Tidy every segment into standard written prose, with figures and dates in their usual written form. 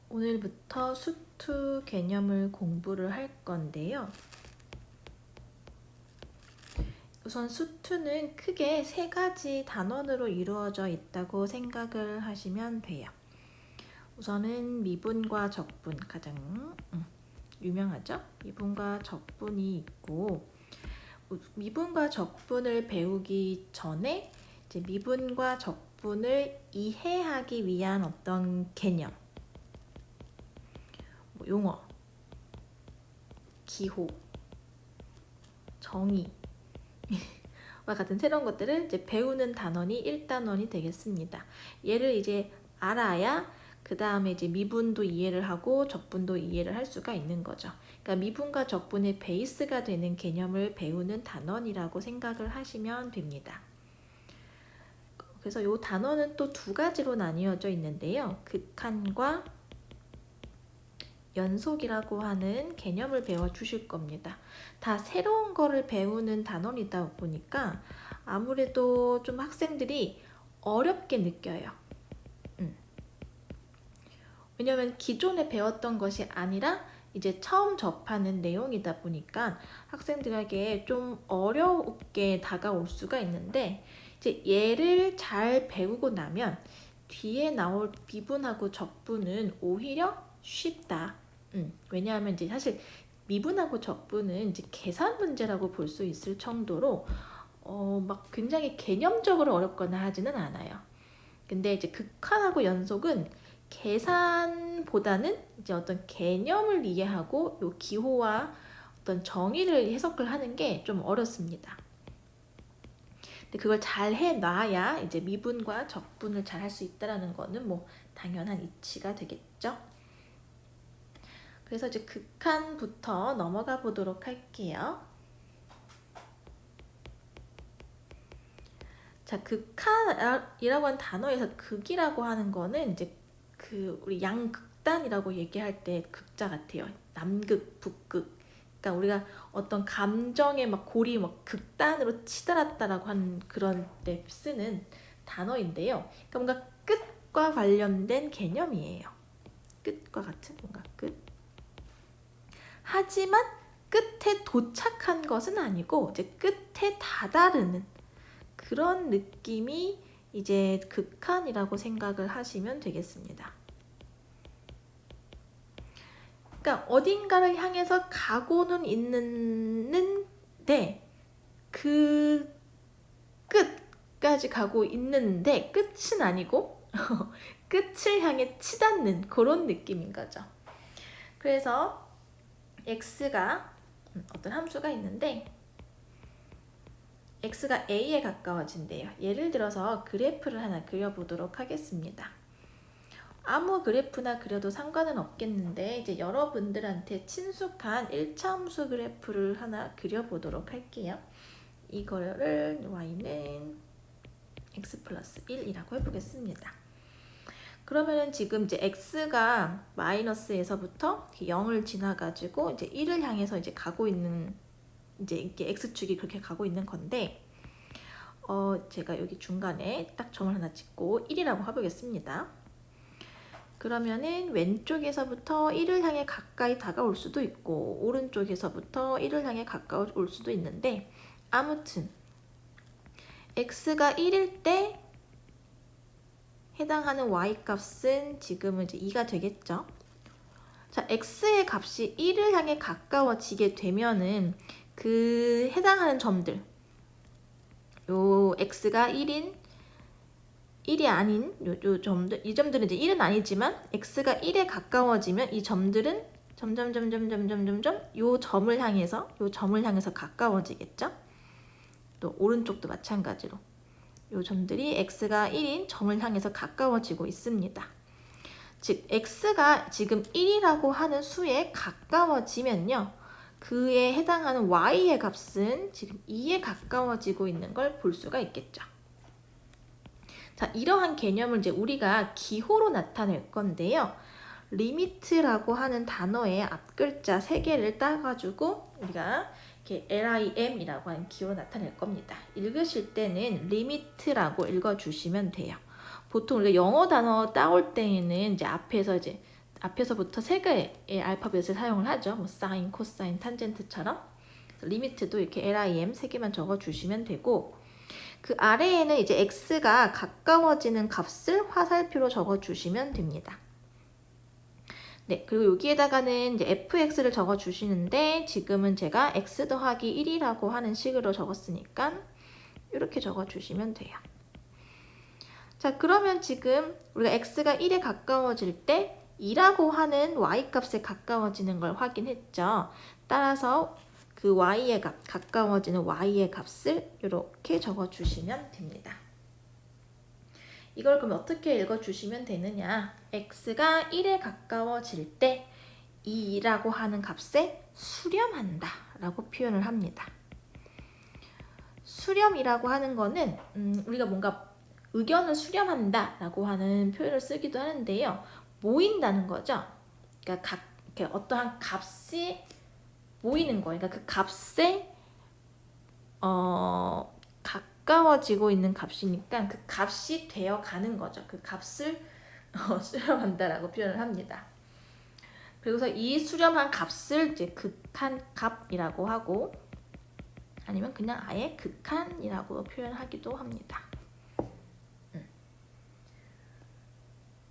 오늘부터 수투 개념을 공부를 할 건데요. 우선 수투는 크게 세 가지 단원으로 이루어져 있다고 생각을 하시면 돼요. 우선은 미분과 적분, 가장 유명하죠? 미분과 적분이 있고, 미분과 적분을 배우기 전에 이제 미분과 적분을 이해하기 위한 어떤 개념, 용어, 기호, 정의 와 같은 새로운 것들을 이제 배우는 단원이 1단원이 되겠습니다. 얘를 이제 알아야 그 다음에 이제 미분도 이해를 하고 적분도 이해를 할 수가 있는 거죠. 그러니까 미분과 적분의 베이스가 되는 개념을 배우는 단원이라고 생각을 하시면 됩니다. 그래서 이 단원은 또 두 가지로 나뉘어져 있는데요. 극한과 연속이라고 하는 개념을 배워 주실 겁니다. 다 새로운 거를 배우는 단원이다 보니까 아무래도 좀 학생들이 어렵게 느껴요. 왜냐면 기존에 배웠던 것이 아니라 이제 처음 접하는 내용이다 보니까 학생들에게 좀 어렵게 다가올 수가 있는데, 이제 얘를 잘 배우고 나면 뒤에 나올 미분하고 적분은 오히려 쉽다. 왜냐하면 이제 사실 미분하고 적분은 이제 계산 문제라고 볼 수 있을 정도로 막 굉장히 개념적으로 어렵거나 하지는 않아요. 근데 이제 극한하고 연속은 계산보다는 이제 어떤 개념을 이해하고 요 기호와 어떤 정의를 해석을 하는 게 좀 어렵습니다. 근데 그걸 잘 해놔야 이제 미분과 적분을 잘 할 수 있다라는 거는 뭐 당연한 이치가 되겠죠. 그래서 이제 극한부터 넘어가 보도록 할게요. 자, 극한이라고 하는 단어에서 극이라고 하는 거는 이제 우리 양극단이라고 얘기할 때 극자 같아요. 남극, 북극. 그러니까 우리가 어떤 감정의 막 골이 막 극단으로 치달았다라고 하는 그런 때 쓰는 단어인데요. 그러니까 뭔가 끝과 관련된 개념이에요. 끝과 같은 뭔가 끝. 하지만 끝에 도착한 것은 아니고 이제 끝에 다다르는 그런 느낌이 이제 극한이라고 생각을 하시면 되겠습니다. 그러니까 어딘가를 향해서 가고는 있는데 그 끝까지 가고 있는데 끝은 아니고 끝을 향해 치닫는 그런 느낌인 거죠. 그래서 x가 어떤 함수가 있는데 x가 a에 가까워진대요. 예를 들어서 그래프를 하나 그려보도록 하겠습니다. 아무 그래프나 그려도 상관은 없겠는데 이제 여러분들한테 친숙한 1차 함수 그래프를 하나 그려보도록 할게요. 이거를 y는 x 플러스 1이라고 해보겠습니다. 그러면은 지금 이제 x가 마이너스에서부터 0을 지나가지고 이제 1을 향해서 이제 가고 있는 이제 이게 x축이 그렇게 가고 있는 건데 제가 여기 중간에 딱 점을 하나 찍고 1이라고 해보겠습니다. 그러면은 왼쪽에서부터 1을 향해 가까이 다가올 수도 있고 오른쪽에서부터 1을 향해 가까울 수도 있는데 아무튼 x가 1일 때 해당하는 y값은 지금은 이제 2가 되겠죠. 자, x의 값이 1을 향해 가까워지게 되면은 그 해당하는 점들 요 x가 1이 아닌 요 점들, 이 점들은 이제 1은 아니지만 x가 1에 가까워지면 이 점들은 점점점점점점점 요 점을 향해서 가까워지겠죠. 또 오른쪽도 마찬가지로 요 점들이 x가 1인 점을 향해서 가까워지고 있습니다. 즉 x가 지금 1이라고 하는 수에 가까워지면요, 그에 해당하는 y의 값은 지금 2에 가까워지고 있는 걸 볼 수가 있겠죠. 자, 이러한 개념을 이제 우리가 기호로 나타낼 건데요. 리미트라고 하는 단어의 앞글자 3개를 따가지고 우리가 이렇게 LIM이라고 하는 기호로 나타낼 겁니다. 읽으실 때는 리미트라고 읽어주시면 돼요. 보통 우리가 영어 단어 따올 때에는 이제 앞에서부터 세 개의 알파벳을 사용을 하죠. 뭐 사인, 코사인, 탄젠트처럼. 리미트도 이렇게 LIM 세 개만 적어 주시면 되고, 그 아래에는 이제 x가 가까워지는 값을 화살표로 적어 주시면 됩니다. 네, 그리고 여기에다가는 이제 fx를 적어 주시는데, 지금은 제가 x 더하기 1이라고 하는 식으로 적었으니까 이렇게 적어 주시면 돼요. 자, 그러면 지금 우리가 x가 1에 가까워질 때 2라고 하는 y값에 가까워지는 걸 확인했죠. 따라서 그 y의 값, 가까워지는 y의 값을 이렇게 적어주시면 됩니다. 이걸 그럼 어떻게 읽어주시면 되느냐? x가 1에 가까워질 때 2라고 하는 값에 수렴한다 라고 표현을 합니다. 수렴이라고 하는 거는 우리가 뭔가 의견을 수렴한다 라고 하는 표현을 쓰기도 하는데요. 모인다는 거죠. 그러니까 어떠한 값이 모이는 거예요. 그러니까 그 값에 가까워지고 있는 값이니까 그 값이 되어가는 거죠. 그 값을 수렴한다라고 표현을 합니다. 그래서 이 수렴한 값을 이제 극한 값이라고 하고, 아니면 그냥 아예 극한이라고 표현하기도 합니다.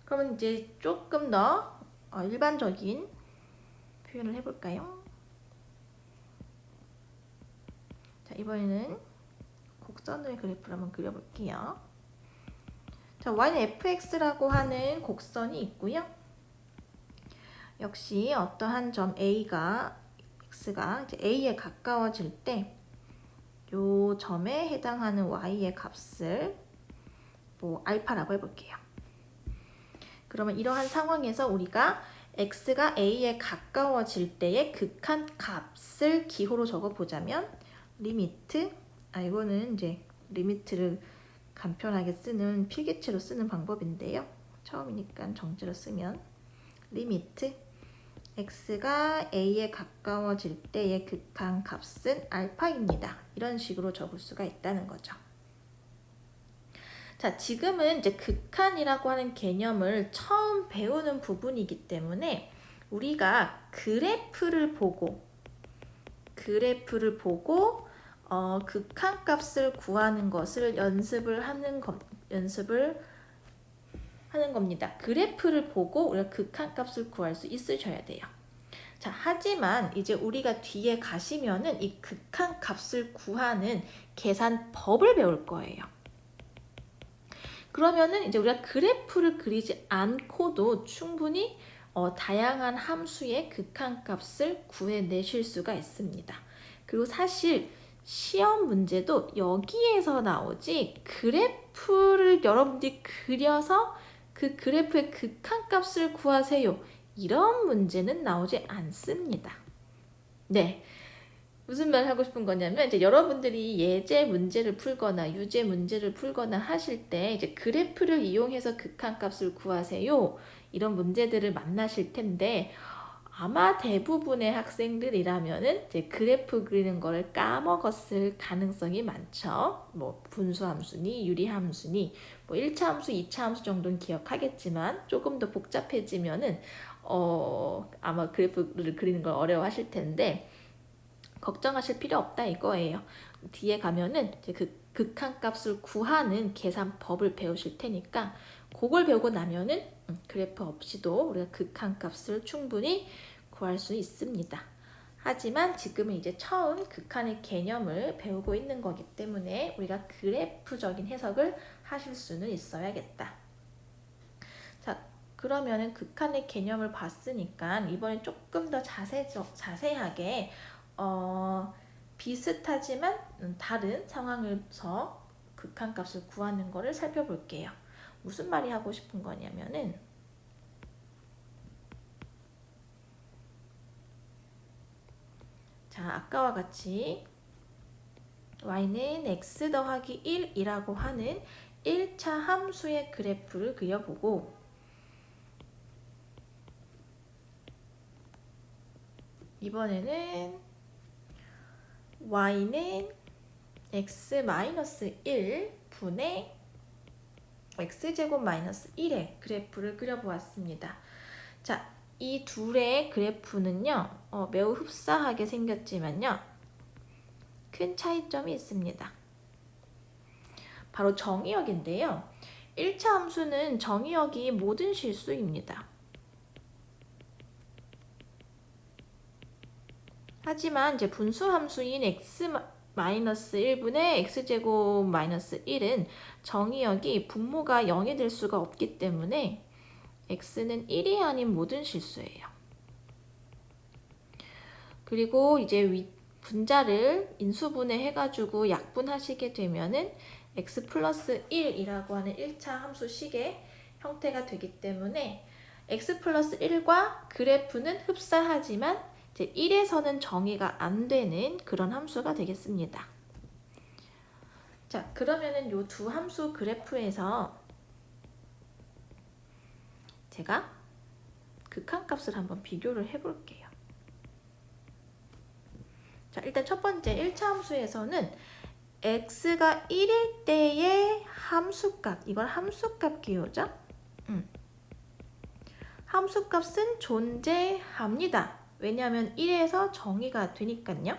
그러면 이제 조금 더 일반적인 표현을 해볼까요? 자, 이번에는 곡선의 그래프를 한번 그려볼게요. 자, y는 fx라고 하는 곡선이 있고요. 역시 어떠한 점 x가 이제 a에 가까워질 때 요 점에 해당하는 y의 값을 뭐 알파라고 해볼게요. 그러면 이러한 상황에서 우리가 x가 a에 가까워질 때의 극한 값을 기호로 적어보자면 리미트, 이거는 이제 리미트를 간편하게 쓰는 필기체로 쓰는 방법인데요. 처음이니까 정제로 쓰면 리미트 x가 a에 가까워질 때의 극한 값은 알파입니다. 이런 식으로 적을 수가 있다는 거죠. 자, 지금은 이제 극한이라고 하는 개념을 처음 배우는 부분이기 때문에 우리가 그래프를 보고 극한 값을 구하는 것을 연습을 하는 겁니다. 그래프를 보고 우리가 극한 값을 구할 수 있으셔야 돼요. 자, 하지만 이제 우리가 뒤에 가시면은 이 극한 값을 구하는 계산법을 배울 거예요. 그러면은 이제 우리가 그래프를 그리지 않고도 충분히 다양한 함수의 극한 값을 구해내실 수가 있습니다. 그리고 사실 시험 문제도 여기에서 나오지, 그래프를 여러분들이 그려서 그 그래프의 극한 값을 구하세요, 이런 문제는 나오지 않습니다. 네. 무슨 말 하고 싶은 거냐면, 이제 여러분들이 예제 문제를 풀거나 유제 문제를 풀거나 하실 때 이제 그래프를 이용해서 극한 값을 구하세요, 이런 문제들을 만나실 텐데, 아마 대부분의 학생들이라면은 이제 그래프 그리는 거를 까먹었을 가능성이 많죠. 뭐 분수함수니 유리함수니 뭐 1차 함수, 2차 함수 정도는 기억하겠지만 조금 더 복잡해지면은 아마 그래프를 그리는 걸 어려워하실 텐데, 걱정하실 필요 없다 이거예요. 뒤에 가면은 이제 그 극한 값을 구하는 계산법을 배우실 테니까 그걸 배우고 나면은 그래프 없이도 우리가 극한 값을 충분히 구할 수 있습니다. 하지만 지금은 이제 처음 극한의 개념을 배우고 있는 거기 때문에 우리가 그래프적인 해석을 하실 수는 있어야겠다. 자, 그러면은 극한의 개념을 봤으니까 이번에 조금 더 자세하게 비슷하지만 다른 상황에서 극한 값을 구하는 거를 살펴볼게요. 무슨 말이 하고 싶은 거냐면은, 자, 아까와 같이 y는 x 더하기 1이라고 하는 1차 함수의 그래프를 그려보고, 이번에는 y는 x-1 분의 x제곱 마이너스 1의 그래프를 그려보았습니다. 자, 이 둘의 그래프는요, 매우 흡사하게 생겼지만요, 큰 차이점이 있습니다. 바로 정의역인데요. 1차 함수는 정의역이 모든 실수입니다. 하지만 이제 분수 함수인 x-1분의 x제곱 마이너스 1은 정의역이 분모가 0이 될 수가 없기 때문에 x는 1이 아닌 모든 실수예요. 그리고 이제 분자를 인수분해 해가지고 약분하시게 되면은 x 플러스 1이라고 하는 1차 함수식의 형태가 되기 때문에 x 플러스 1과 그래프는 흡사하지만 이제 1에서는 정의가 안 되는 그런 함수가 되겠습니다. 자, 그러면은 요 두 함수 그래프에서 제가 극한값을 한번 비교를 해볼게요. 자, 일단 첫 번째 1차 함수에서는 x가 1일 때의 함수값, 이걸 함수값 기호죠? 함수값은 존재합니다. 왜냐하면 1에서 정의가 되니까요.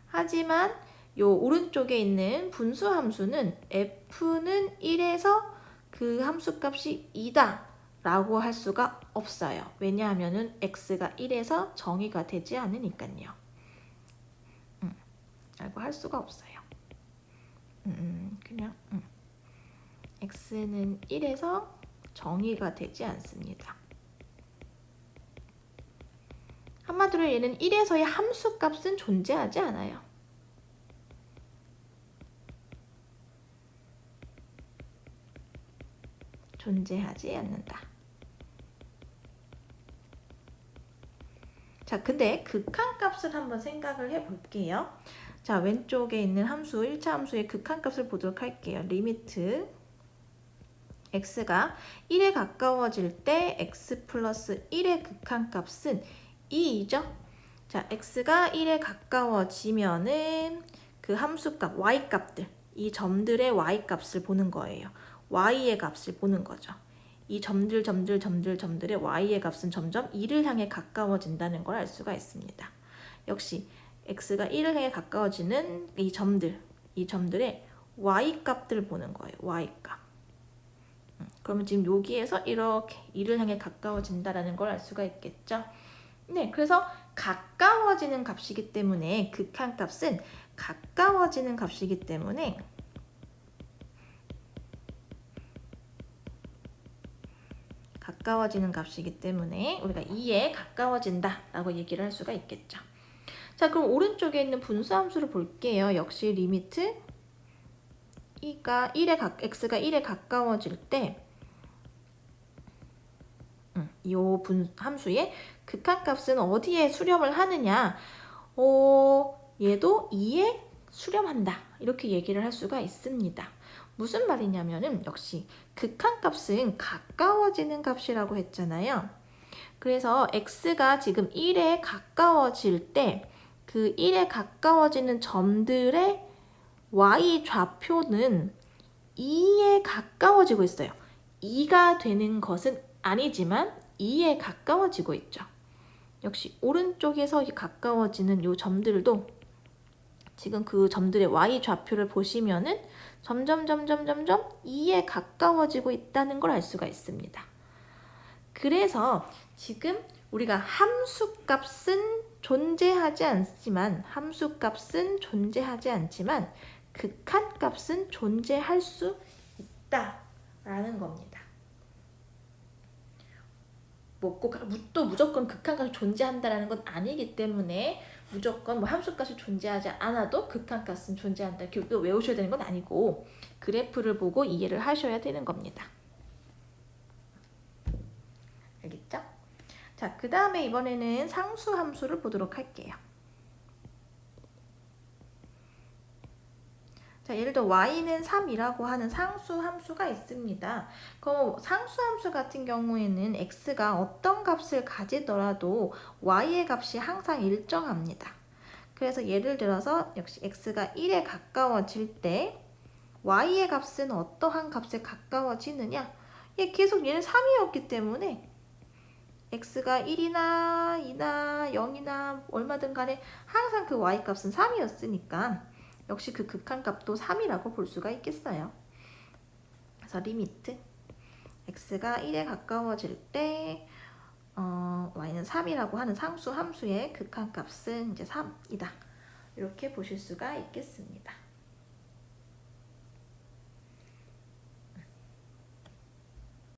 하지만 요 오른쪽에 있는 분수 함수는 f는 1에서 그 함수값이 2다 라고 할 수가 없어요. 왜냐하면 x가 1에서 정의가 되지 않으니까요. 라고 할 수가 없어요. 그냥 x는 1에서 정의가 되지 않습니다. 한마디로 얘는 1에서의 함수값은 존재하지 않아요. 존재하지 않는다. 자, 근데 극한값을 한번 생각을 해볼게요. 자, 왼쪽에 있는 함수, 1차 함수의 극한값을 보도록 할게요. 리미트 x가 1에 가까워질 때 x 플러스 1의 극한값은 2이죠. 자, x가 1에 가까워지면은 그 함수값, y값들, 이 점들의 y값을 보는 거예요. y의 값을 보는 거죠. 이 점들의 y의 값은 점점 2를 향해 가까워진다는 걸 알 수가 있습니다. 역시 x가 1을 향해 가까워지는 이 점들의 y값들 보는 거예요. y값. 그러면 지금 여기에서 이렇게 2를 향해 가까워진다는 걸 알 수가 있겠죠. 네, 그래서 가까워지는 값이기 때문에 극한값은 가까워지는 값이기 때문에 우리가 2에 가까워진다 라고 얘기를 할 수가 있겠죠. 자, 그럼 오른쪽에 있는 분수함수를 볼게요. 역시 리미트 x가 1에 가까워질 때 이 함수의 극한값은 어디에 수렴을 하느냐? 얘도 2에 수렴한다. 이렇게 얘기를 할 수가 있습니다. 무슨 말이냐면은 역시 극한값은 가까워지는 값이라고 했잖아요. 그래서 x가 지금 1에 가까워질 때 그 1에 가까워지는 점들의 y 좌표는 2에 가까워지고 있어요. 2가 되는 것은 아니지만 2에 가까워지고 있죠. 역시 오른쪽에서 가까워지는 이 점들도 지금 그 점들의 y 좌표를 보시면은 점점 2에 가까워지고 있다는 걸 알 수가 있습니다. 그래서 지금 우리가 함수값은 존재하지 않지만 극한값은 존재할 수 있다라는 겁니다. 또 무조건 극한값이 존재한다라는 건 아니기 때문에 무조건 함수값이 존재하지 않아도 극한값은 존재한다. 이렇게 또 외우셔야 되는 건 아니고 그래프를 보고 이해를 하셔야 되는 겁니다. 알겠죠? 자, 그 다음에 이번에는 상수함수를 보도록 할게요. 자, 예를 들어 y는 3이라고 하는 상수함수가 있습니다. 그럼 상수함수 같은 경우에는 x가 어떤 값을 가지더라도 y의 값이 항상 일정합니다. 그래서 예를 들어서 역시 x가 1에 가까워질 때 y의 값은 어떠한 값에 가까워지느냐? 계속 얘는 3이었기 때문에 x가 1이나 2나 0이나 얼마든 간에 항상 그 y 값은 3이었으니까 역시 그 극한값도 3이라고 볼 수가 있겠어요. 그래서 리미트 x가 1에 가까워질 때 y는 3이라고 하는 상수 함수의 극한값은 이제 3이다. 이렇게 보실 수가 있겠습니다.